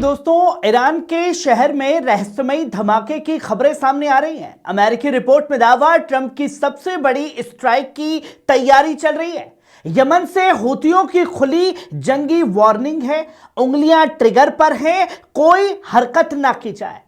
दोस्तों, ईरान के शहर में रहस्यमयी धमाके की खबरें सामने आ रही हैं। अमेरिकी रिपोर्ट में दावा, ट्रंप की सबसे बड़ी स्ट्राइक की तैयारी चल रही है। यमन से हूतियों की खुली जंगी वार्निंग है, उंगलियां ट्रिगर पर हैं, कोई हरकत ना की जाए।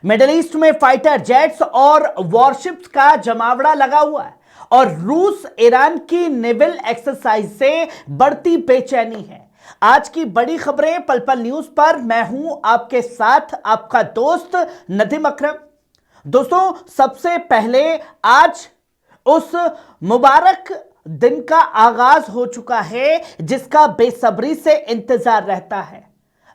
मिडिल ईस्ट में फाइटर जेट्स और वॉरशिप्स का जमावड़ा लगा हुआ है और रूस ईरान की नेवल एक्सरसाइज से बढ़ती बेचैनी है। आज की बड़ी खबरें पल पल न्यूज पर। मैं हूं आपके साथ आपका दोस्त नदीम अकरम। दोस्तों, सबसे पहले आज उस मुबारक दिन का आगाज हो चुका है जिसका बेसब्री से इंतजार रहता है।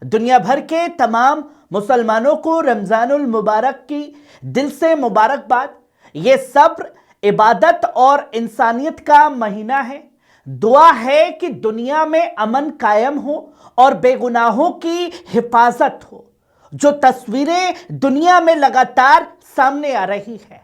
दुनिया भर के तमाम मुसलमानों को रमजानुल मुबारक की दिल से मुबारकबाद। यह सब्र, इबादत और इंसानियत का महीना है। दुआ है कि दुनिया में अमन कायम हो और बेगुनाहों की हिफाजत हो। जो तस्वीरें दुनिया में लगातार सामने आ रही है,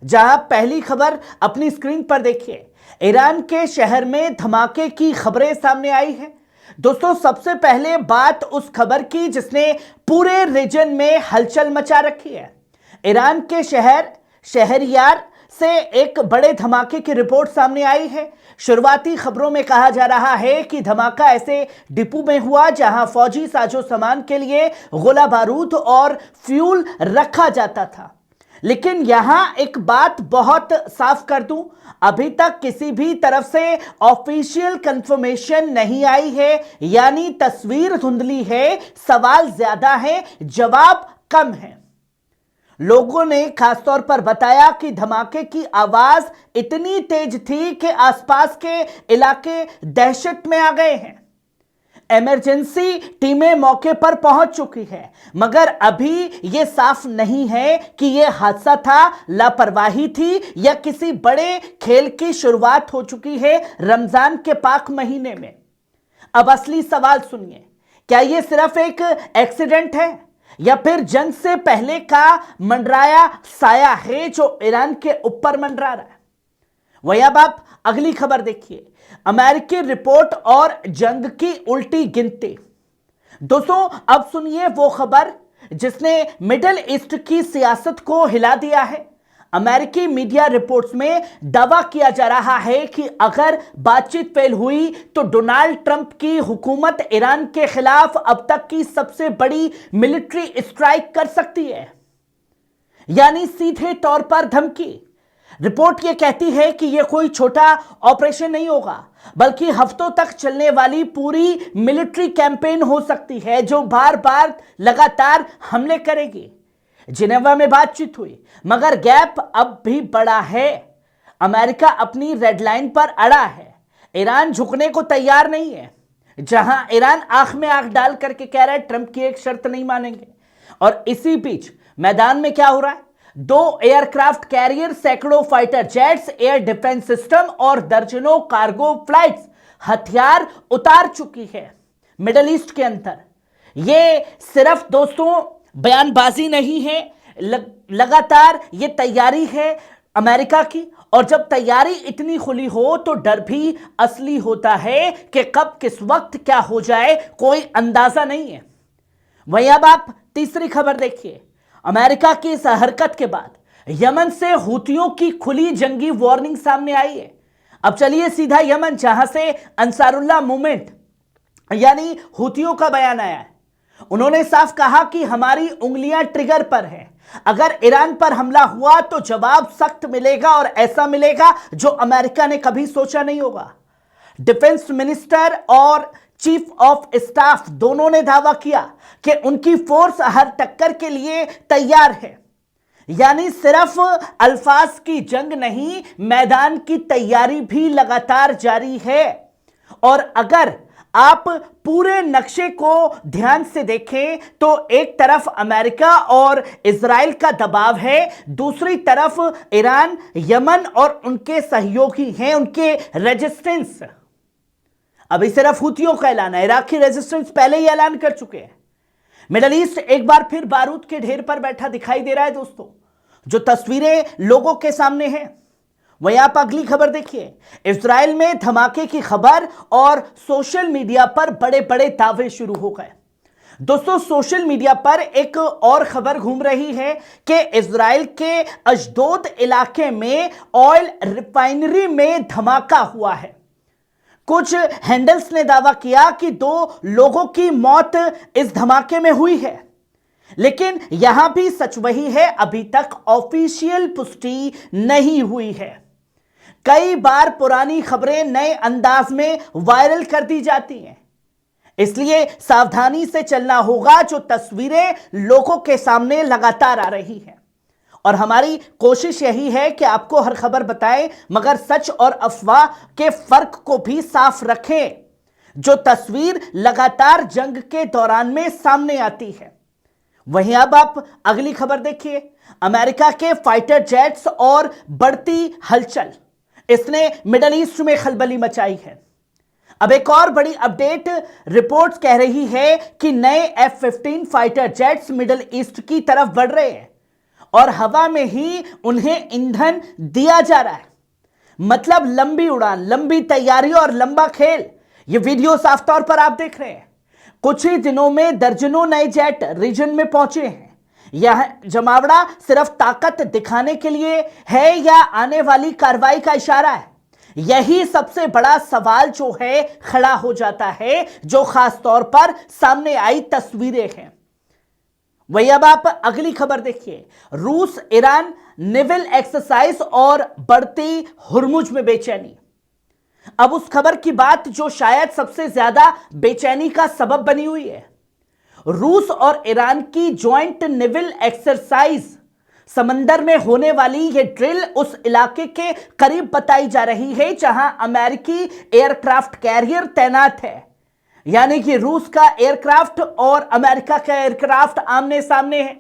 जहां पहली खबर अपनी स्क्रीन पर देखिए, ईरान के शहर में धमाके की खबरें सामने आई हैं। दोस्तों, सबसे पहले बात उस खबर की जिसने पूरे रीजन में हलचल मचा रखी है। ईरान के शहर शहरयार से एक बड़े धमाके की रिपोर्ट सामने आई है। शुरुआती खबरों में कहा जा रहा है कि धमाका ऐसे डिपो में हुआ जहां फौजी साजो सामान के लिए गोला बारूद और फ्यूल रखा जाता था। लेकिन यहां एक बात बहुत साफ कर दूं, अभी तक किसी भी तरफ से ऑफिशियल कंफर्मेशन नहीं आई है, यानी तस्वीर धुंधली है, सवाल ज्यादा है, जवाब कम है। लोगों ने खासतौर पर बताया कि धमाके की आवाज इतनी तेज थी कि आसपास के इलाके दहशत में आ गए हैं। इमरजेंसी टीमें मौके पर पहुंच चुकी है, मगर अभी यह साफ नहीं है कि यह हादसा था, लापरवाही थी या किसी बड़े खेल की शुरुआत हो चुकी है रमजान के पाक महीने में। अब असली सवाल सुनिए, क्या यह सिर्फ एक एक्सीडेंट है या फिर जंग से पहले का मंडराया साया है जो ईरान के ऊपर मंडरा रहा है? वही अब आप अगली खबर देखिए, अमेरिकी रिपोर्ट और जंग की उल्टी गिनती। दोस्तों, अब सुनिए वो खबर जिसने मिडिल ईस्ट की सियासत को हिला दिया है। अमेरिकी मीडिया रिपोर्ट्स में दावा किया जा रहा है कि अगर बातचीत फेल हुई तो डोनाल्ड ट्रंप की हुकूमत ईरान के खिलाफ अब तक की सबसे बड़ी मिलिट्री स्ट्राइक कर सकती है, यानी सीधे तौर पर धमकी। रिपोर्ट यह कहती है कि यह कोई छोटा ऑपरेशन नहीं होगा, बल्कि हफ्तों तक चलने वाली पूरी मिलिट्री कैंपेन हो सकती है जो बार बार लगातार हमले करेगी। जिनेवा में बातचीत हुई, मगर गैप अब भी बड़ा है। अमेरिका अपनी रेड लाइन पर अड़ा है, ईरान झुकने को तैयार नहीं है। जहां ईरान आंख में आंख डाल करके कह रहा है ट्रंप की एक शर्त नहीं मानेंगे, और इसी बीच मैदान में क्या हो रहा है? 2 एयरक्राफ्ट कैरियर, सैकड़ों fighter jets, air defence system और दर्जनों कार्गो फ्लाइट्स हथियार उतार चुकी है मिडिल ईस्ट के अंदर। यह सिर्फ दोस्तों बयानबाजी नहीं है, लगातार ये तैयारी है अमेरिका की। और जब तैयारी इतनी खुली हो तो डर भी असली होता है कि कब किस वक्त क्या हो जाए, कोई अंदाजा नहीं है। वहीं अब आप तीसरी खबर देखिए, अमेरिका की इस हरकत के बाद यमन से हूतियों की खुली जंगी वार्निंग सामने आई है। अब चलिए सीधा यमन, जहां से अंसारुल्लाह मूवमेंट यानी हूतियों का बयान आया है। उन्होंने साफ कहा कि हमारी उंगलियां ट्रिगर पर हैं, अगर ईरान पर हमला हुआ तो जवाब सख्त मिलेगा और ऐसा मिलेगा जो अमेरिका ने कभी सोचा नहीं होगा। डिफेंस मिनिस्टर और चीफ ऑफ स्टाफ दोनों ने दावा किया कि उनकी फोर्स हर टक्कर के लिए तैयार है, यानी सिर्फ अल्फाज की जंग नहीं, मैदान की तैयारी भी लगातार जारी है। और अगर आप पूरे नक्शे को ध्यान से देखें तो एक तरफ अमेरिका और इजराइल का दबाव है, दूसरी तरफ ईरान, यमन और उनके सहयोगी हैं, उनके रेजिस्टेंस। अभी सिर्फ हुतियों का ऐलान है, इराक की रेजिस्टेंस पहले ही ऐलान कर चुके हैं। मिडल ईस्ट एक बार फिर बारूद के ढेर पर बैठा दिखाई दे रहा है दोस्तों। जो तस्वीरें लोगों के सामने हैं, वहीं आप अगली खबर देखिए। इजराइल में धमाके की खबर और सोशल मीडिया पर बड़े बड़े दावे शुरू हो गए। दोस्तों, सोशल मीडिया पर एक और खबर घूम रही है कि इजराइल के अशदोद इलाके में ऑयल रिफाइनरी में धमाका हुआ है। कुछ हैंडल्स ने दावा किया कि 2 लोगों की मौत इस धमाके में हुई है, लेकिन यहां भी सच वही है, अभी तक ऑफिशियल पुष्टि नहीं हुई है। कई बार पुरानी खबरें नए अंदाज में वायरल कर दी जाती हैं, इसलिए सावधानी से चलना होगा। जो तस्वीरें लोगों के सामने लगातार आ रही हैं, और हमारी कोशिश यही है कि आपको हर खबर बताएं, मगर सच और अफवाह के फर्क को भी साफ रखें। जो तस्वीर लगातार जंग के दौरान में सामने आती है। वहीं अब आप अगली खबर देखिए। अमेरिका के फाइटर जेट्स और बढ़ती हलचल, इसने मिडल ईस्ट में खलबली मचाई है। अब एक और बड़ी अपडेट, रिपोर्ट्स कह रही है कि नए F-15 fighter jets middle east की तरफ बढ़ रहे हैं और हवा में ही उन्हें ईंधन दिया जा रहा है। मतलब लंबी उड़ान, लंबी तैयारी और लंबा खेल। ये वीडियो साफ तौर पर आप देख रहे हैं। कुछ ही दिनों में दर्जनों नए जेट रीजन में पहुंचे हैं। यह जमावड़ा सिर्फ ताकत दिखाने के लिए है या आने वाली कार्रवाई का इशारा है? यही सबसे बड़ा सवाल जो है खड़ा हो जाता है, जो खास तौर पर सामने आई तस्वीरें हैं। वही अब आप अगली खबर देखिए। रूस ईरान नेवल एक्सरसाइज और बढ़ती हुर्मुज में बेचैनी। अब उस खबर की बात जो शायद सबसे ज्यादा बेचैनी का सबब बनी हुई है। रूस और ईरान की ज्वाइंट नेवल एक्सरसाइज, समंदर में होने वाली यह ड्रिल उस इलाके के करीब बताई जा रही है जहां अमेरिकी एयरक्राफ्ट कैरियर तैनात है। यानी कि रूस का एयरक्राफ्ट और अमेरिका का एयरक्राफ्ट आमने सामने है।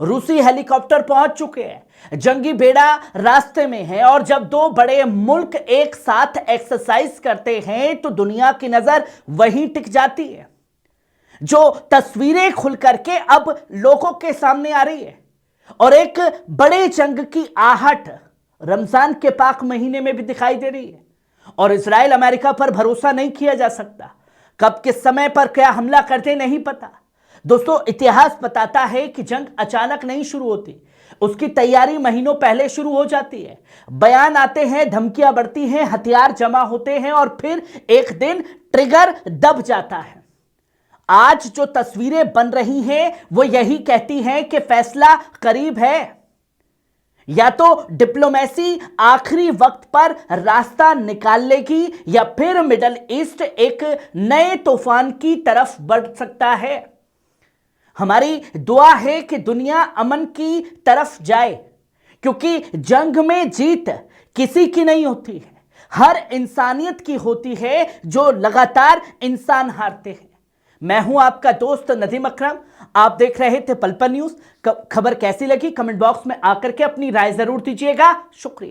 रूसी हेलीकॉप्टर पहुंच चुके हैं, जंगी बेड़ा रास्ते में है, और जब 2 बड़े मुल्क एक साथ एक्सरसाइज करते हैं तो दुनिया की नजर वहीं टिक जाती है। जो तस्वीरें खुल करके अब लोगों के सामने आ रही है, और एक बड़े जंग की आहट रमजान के पाक महीने में भी दिखाई दे रही है। और इजराइल अमेरिका पर भरोसा नहीं किया जा सकता, कब किस समय पर क्या हमला करते नहीं पता। दोस्तों, इतिहास बताता है कि जंग अचानक नहीं शुरू होती, उसकी तैयारी महीनों पहले शुरू हो जाती है। बयान आते हैं, धमकियां बढ़ती हैं, हथियार जमा होते हैं और फिर एक दिन ट्रिगर दब जाता है। आज जो तस्वीरें बन रही हैं वो यही कहती हैं कि फैसला करीब है। या तो डिप्लोमेसी आखिरी वक्त पर रास्ता निकाल लेगी, या फिर मिडल ईस्ट एक नए तूफान की तरफ बढ़ सकता है। हमारी दुआ है कि दुनिया अमन की तरफ जाए, क्योंकि जंग में जीत किसी की नहीं होती है, हर इंसानियत की होती है जो लगातार इंसान हारते हैं। मैं हूं आपका दोस्त नदीम अकरम, आप देख रहे थे पल पल न्यूज। खबर कैसी लगी कमेंट बॉक्स में आकर के अपनी राय जरूर दीजिएगा। शुक्रिया।